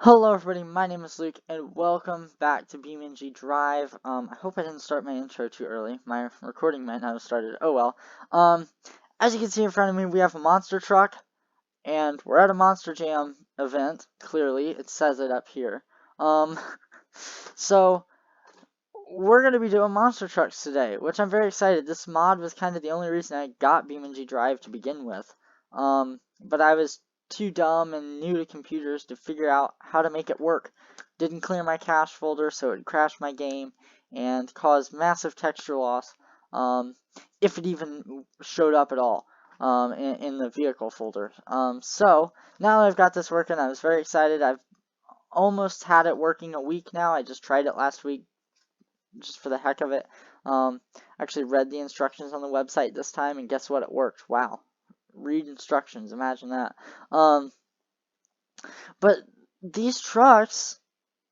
Hello everybody, my name is Luke, and welcome back to BeamNG.drive. I hope I didn't start my intro too early. My recording might not have started. Oh well. As you can see in front of me, we have a monster truck, and we're at a Monster Jam event. Clearly, it says it up here. So we're gonna be doing monster trucks today, which I'm very excited. This mod was kind of the only reason I got BeamNG.drive to begin with. But I was too dumb and new to computers to figure out how to make it work. Didn't clear my cache folder, so it crashed my game and caused massive texture loss, if it even showed up at all, in the vehicle folder. So now that I've got this working, I was very excited. I've almost had it working a week now. I just tried it last week just for the heck of it. Actually read the instructions on the website this time, and guess what? It worked. Wow. Read instructions, imagine that. But these trucks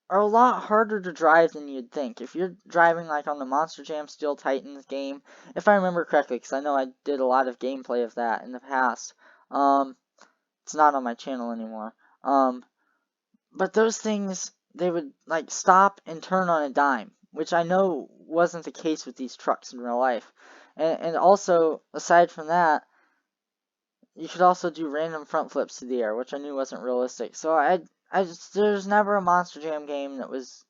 are a lot harder to drive than you'd think. If you're driving like on the Monster Jam Steel Titans game, if I remember correctly, because I know I did a lot of gameplay of that in the past. It's not on my channel anymore. But those things, they would like stop and turn on a dime, which I know wasn't the case with these trucks in real life. And also, aside from that, you could also do random front flips to the air, which I knew wasn't realistic. So there's never a Monster Jam game that was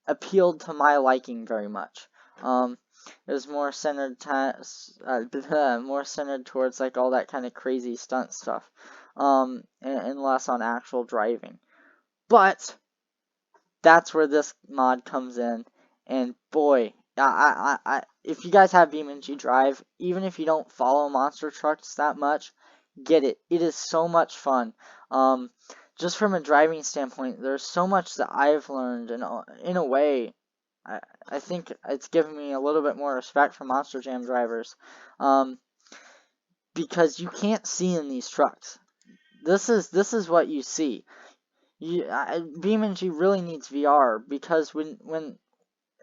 appealed to my liking very much. It was more centered more centered towards like all that kind of crazy stunt stuff, and less on actual driving. But that's where this mod comes in, and boy, if you guys have BeamNG.drive, even if you don't follow monster trucks that much, get it. It is so much fun. Just from a driving standpoint, there's so much that I've learned, and in a way, I think it's given me a little bit more respect for Monster Jam drivers, because you can't see in these trucks. This is what you see. BeamNG really needs VR, because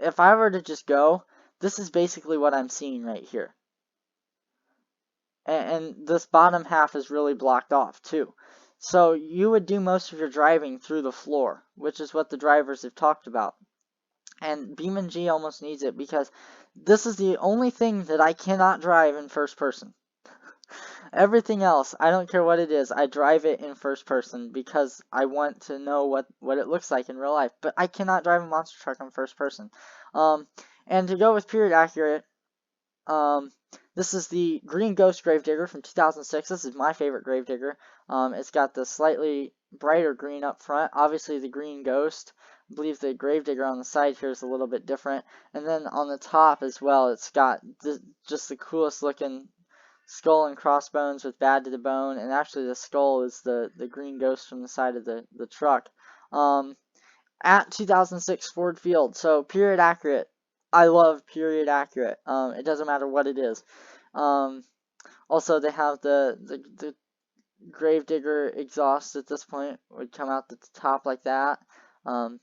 if I were to just go, this is basically what I'm seeing right here. And this bottom half is really blocked off too. So you would do most of your driving through the floor, which is what the drivers have talked about. And BeamNG almost needs it, because this is the only thing that I cannot drive in first person. Everything else, I don't care what it is, I drive it in first person because I want to know what it looks like in real life. But I cannot drive a monster truck in first person. And to go with period accurate, this is the Green Ghost Gravedigger from 2006. This is my favorite Gravedigger. It's got the slightly brighter green up front. Obviously the Green Ghost. I believe the Gravedigger on the side here is a little bit different. And then on the top as well, it's got just the coolest looking skull and crossbones with bad to the bone, and actually the skull is the Green Ghost from the side of the truck. At 2006 Ford Field, so period accurate. I love period accurate. It doesn't matter what it is. Also, they have the Gravedigger exhaust at this point would come out the top like that,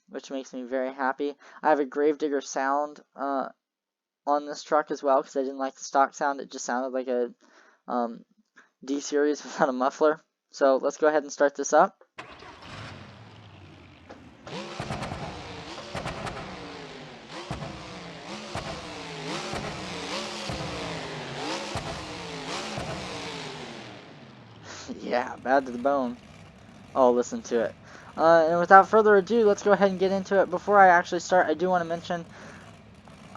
which makes me very happy. I have a Gravedigger sound on this truck as well, because I didn't like the stock sound. It just sounded like a D-Series without a muffler. So let's go ahead and start this up. Yeah, bad to the bone. Oh, listen to it. And without further ado, let's go ahead and get into it. Before I actually start, I do want to mention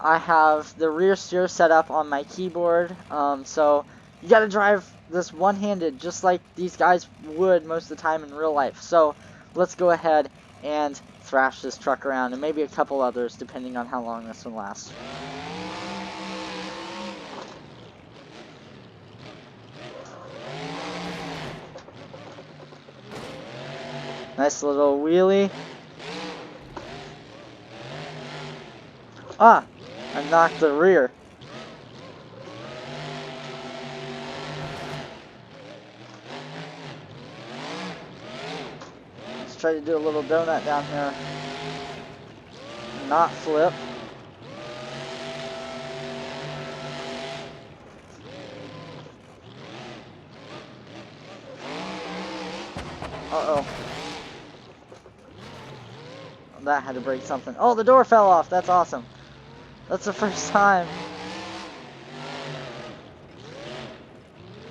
I have the rear steer set up on my keyboard. So you got to drive this one-handed, just like these guys would most of the time in real life. So let's go ahead and thrash this truck around, and maybe a couple others, depending on how long this one lasts. Nice little wheelie. Ah, I knocked the rear. Let's try to do a little donut down here. Not flip. Uh-oh. that had to break something. Oh, the door fell off. That's awesome. That's the first time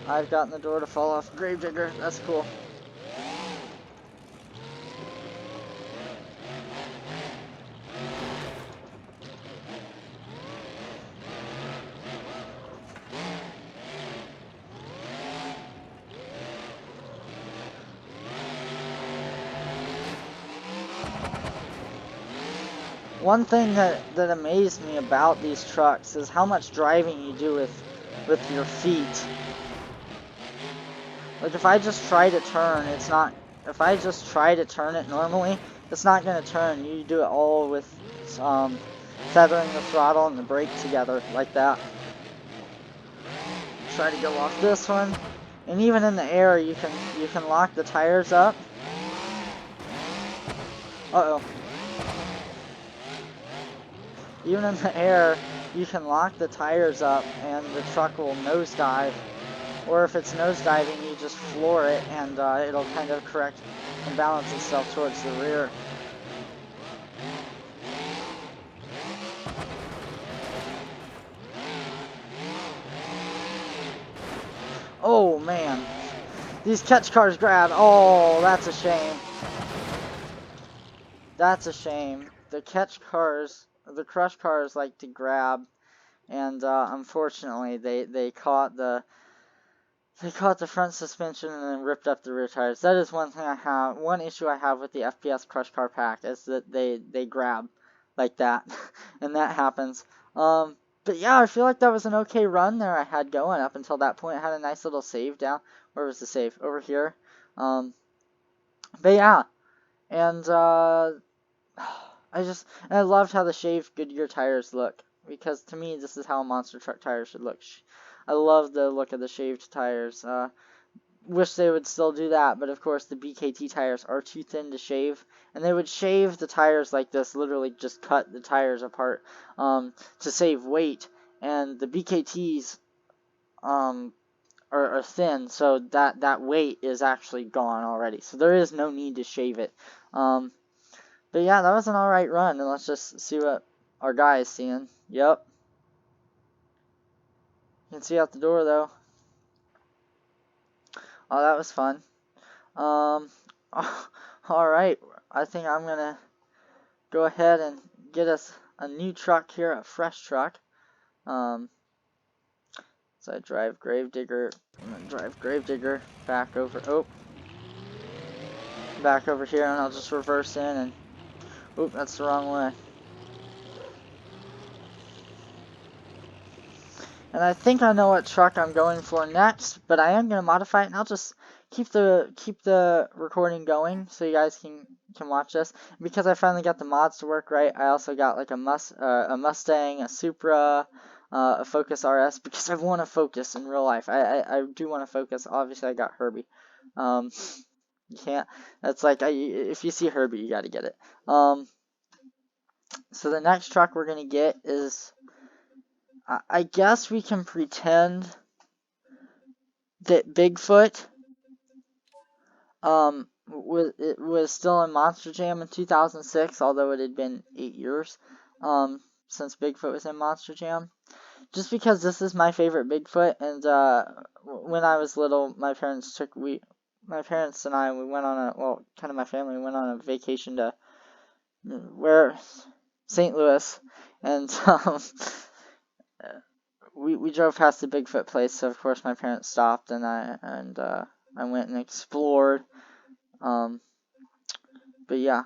I've gotten the door to fall off. Gravedigger, that's cool. One thing that amazed me about these trucks is how much driving you do with your feet. Like if I just try to turn, it's not, if I just try to turn it normally, it's not going to turn. You do it all with feathering the throttle and the brake together like that. Try to go off this one. And even in the air, you can lock the tires up. Uh-oh. Even in the air, you can lock the tires up and the truck will nosedive. Or if it's nosediving, you just floor it and it'll kind of correct and balance itself towards the rear. Oh man, these catch cars grab. Oh, that's a shame. That's a shame. The catch cars, the crush cars like to grab, and unfortunately they caught the front suspension and then ripped up the rear tires. That is one issue I have with the FPS crush car pack is that they grab like that, and that happens. But yeah, I feel like that was an okay run there I had going up until that point. I had a nice little save down. Where was the save? Over here. But yeah, and I loved how the shaved Goodyear tires look, because to me this is how a monster truck tire should look. I love the look of the shaved tires. Wish they would still do that, but of course the BKT tires are too thin to shave, and they would shave the tires like this, literally just cut the tires apart to save weight, and the BKTs are thin, so that weight is actually gone already, so there is no need to shave it. But yeah, that was an alright run, and let's just see what our guy is seeing. Yep. You can see out the door though. Oh, that was fun. Alright, I think I'm gonna go ahead and get us a new truck here, a fresh truck. So I drive Gravedigger, I'm gonna drive Gravedigger back over, back over here, and I'll just reverse in and, oop, that's the wrong way. And I think I know what truck I'm going for next, but I am going to modify it, and I'll just keep the recording going so you guys can watch this. Because I finally got the mods to work right, I also got like a Mustang, a Supra, a Focus RS, because I want to Focus in real life. I do want to Focus. Obviously, I got Herbie. You can't. That's like if you see Herbie, you got to get it. So the next truck we're going to get is, I guess we can pretend that Bigfoot was still in Monster Jam in 2006, although it had been 8 years since Bigfoot was in Monster Jam. Just because this is my favorite Bigfoot, and when I was little, my parents and I, we went on my family went on a vacation to St. Louis, and we drove past the Bigfoot place, so of course my parents stopped, and I went and explored. But yeah,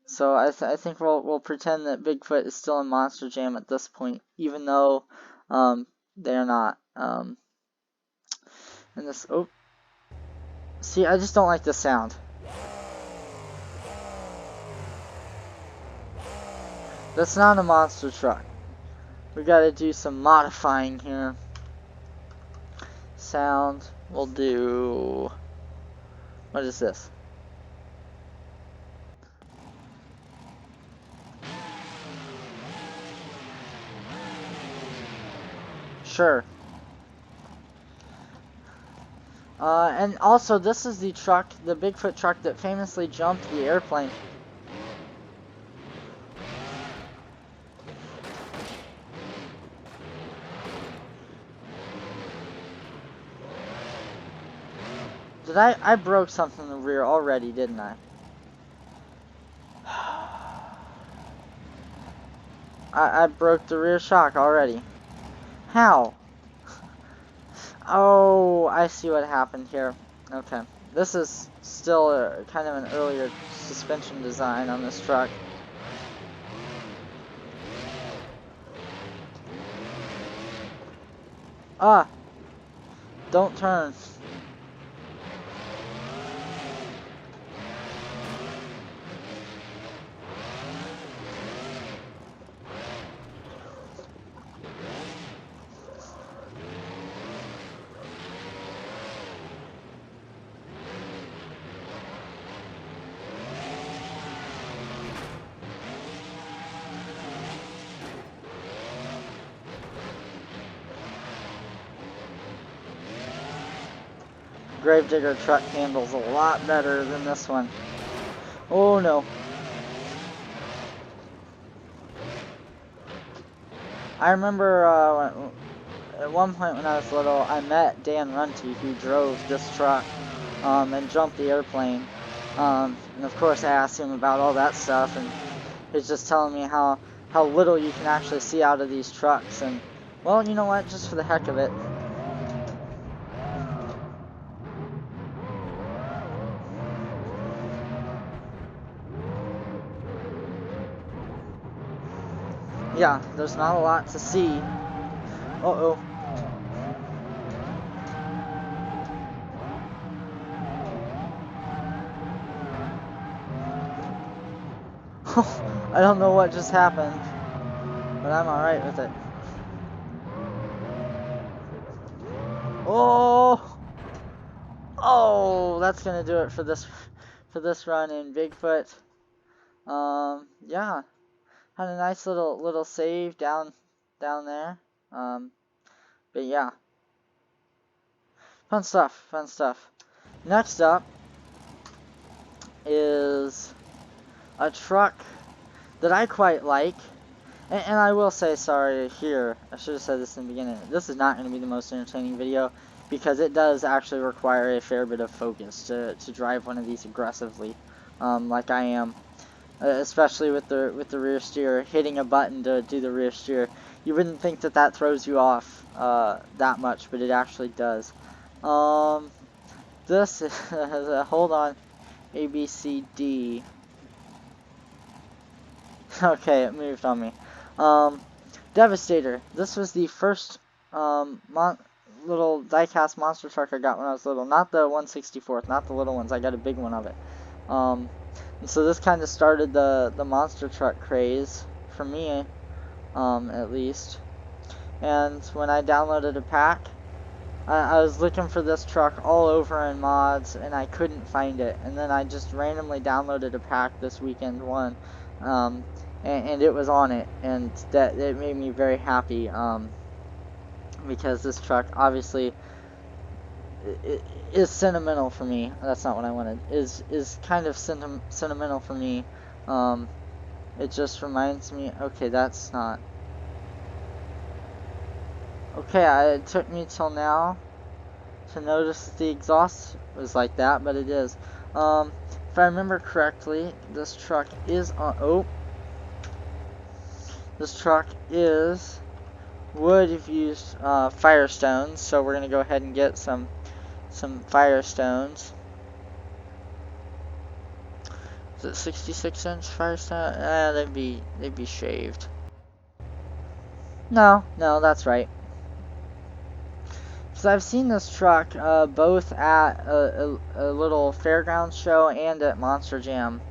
so I think we'll pretend that Bigfoot is still in Monster Jam at this point, even though they're not. And this, see, I just don't like the sound. That's not a monster truck. We gotta do some modifying here. Sound, we'll do, what is this? Sure. And also, this is the Bigfoot truck that famously jumped the airplane. Did I broke something in the rear already, didn't I? I broke the rear shock already. How? Oh, I see what happened here. Okay. This is still kind of an earlier suspension design on this truck. Ah! Don't turn. Gravedigger truck handles a lot better than this one. Oh no. I remember at one point when I was little, I met Dan Runty, who drove this truck and jumped the airplane. And of course I asked him about all that stuff, and he's just telling me how little you can actually see out of these trucks. And well, you know what, just for the heck of it, yeah, there's not a lot to see. Uh-oh. I don't know what just happened, but I'm alright with it. Oh! Oh, that's gonna do it for this run in Bigfoot. Yeah, had a nice little save down there. But yeah, fun stuff. Next up is a truck that I quite like. And I will say, sorry, here, I should have said this in the beginning, this is not going to be the most entertaining video, because it does actually require a fair bit of focus to drive one of these aggressively, like I am, especially with the rear steer, hitting a button to do the rear steer. You wouldn't think that throws you off that much, but it actually does. This is, hold on, A, B, C, D. Okay, it moved on me. Devastator. This was the first little diecast monster truck I got when I was little. Not the 1/64th, not the little ones. I got a big one of it. And so this kind of started the monster truck craze for me, at least. And when I downloaded a pack, I was looking for this truck all over in mods, and I couldn't find it. And then I just randomly downloaded a pack this weekend one, and it was on it, and that it made me very happy, because this truck obviously is sentimental for me. That's not what I wanted. Is kind of sentimental for me. It just reminds me. Okay, that's not. Okay, it took me till now to notice that the exhaust was like that, but it is. If I remember correctly, this truck is on. Oh. This truck would have used Firestones, so we're gonna go ahead and get some Firestones. Is it 66-inch Firestone? They'd be shaved. No, that's right. Because I've seen this truck both at a little fairgrounds show and at Monster Jam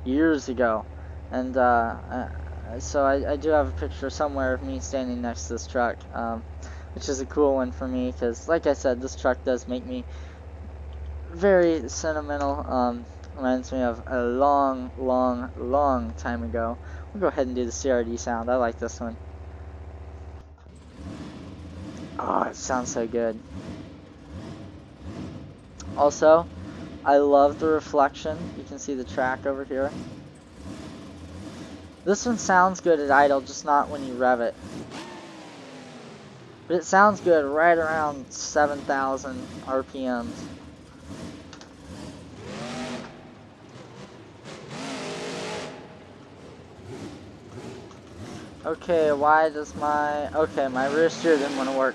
years ago, and so I do have a picture somewhere of me standing next to this truck, which is a cool one for me, because like I said, this truck does make me very sentimental. Reminds me of a long time ago. We'll go ahead and do the CRD sound. I like this one. Oh, it sounds so good. Also, I love the reflection. You can see the track over here. This one sounds good at idle, just not when you rev it. But it sounds good right around 7,000 RPMs. Okay, why does my... Okay, my rear steer didn't want to work.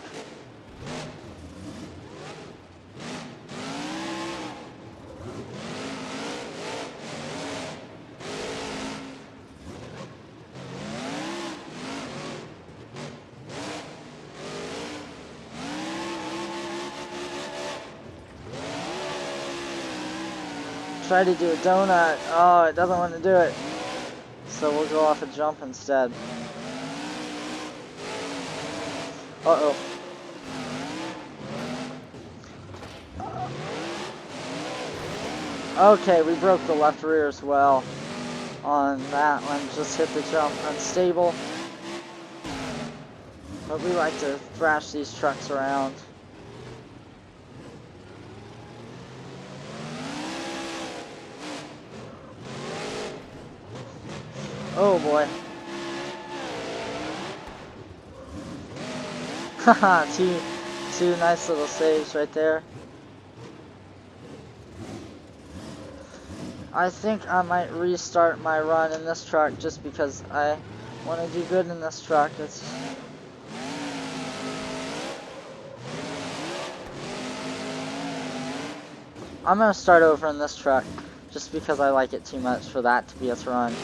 Try to do a donut. Oh, it doesn't want to do it. So we'll go off a jump instead. Uh-oh. Okay, we broke the left rear as well on that one. Just hit the jump. Unstable. But we like to thrash these trucks around. Oh boy. Haha, two nice little saves right there. I think I might restart my run in this truck just because I want to do good in this truck. I'm going to start over in this truck just because I like it too much for that to be its run.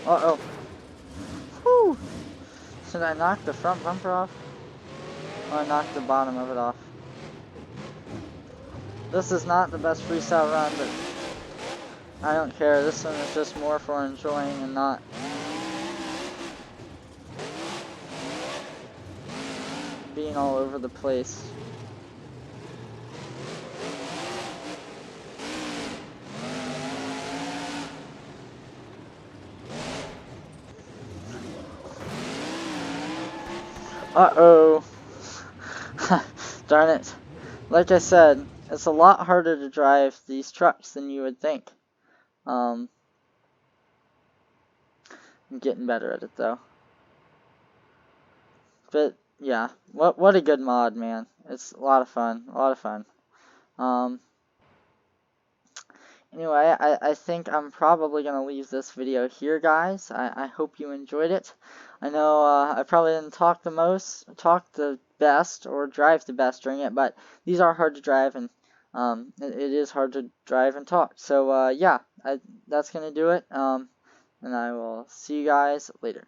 Uh-oh. Whew! Should I knock the front bumper off? Or knock the bottom of it off? This is not the best freestyle run, but I don't care. This one is just more for enjoying and not being all over the place. Uh-oh. Darn it. Like I said, it's a lot harder to drive these trucks than you would think. I'm getting better at it though. But yeah, what a good mod, man. It's a lot of fun. A lot of fun. Anyway, I think I'm probably going to leave this video here, guys. I hope you enjoyed it. I know I probably didn't talk the best, or drive the best during it, but these are hard to drive, and it is hard to drive and talk. So, yeah, that's going to do it, and I will see you guys later.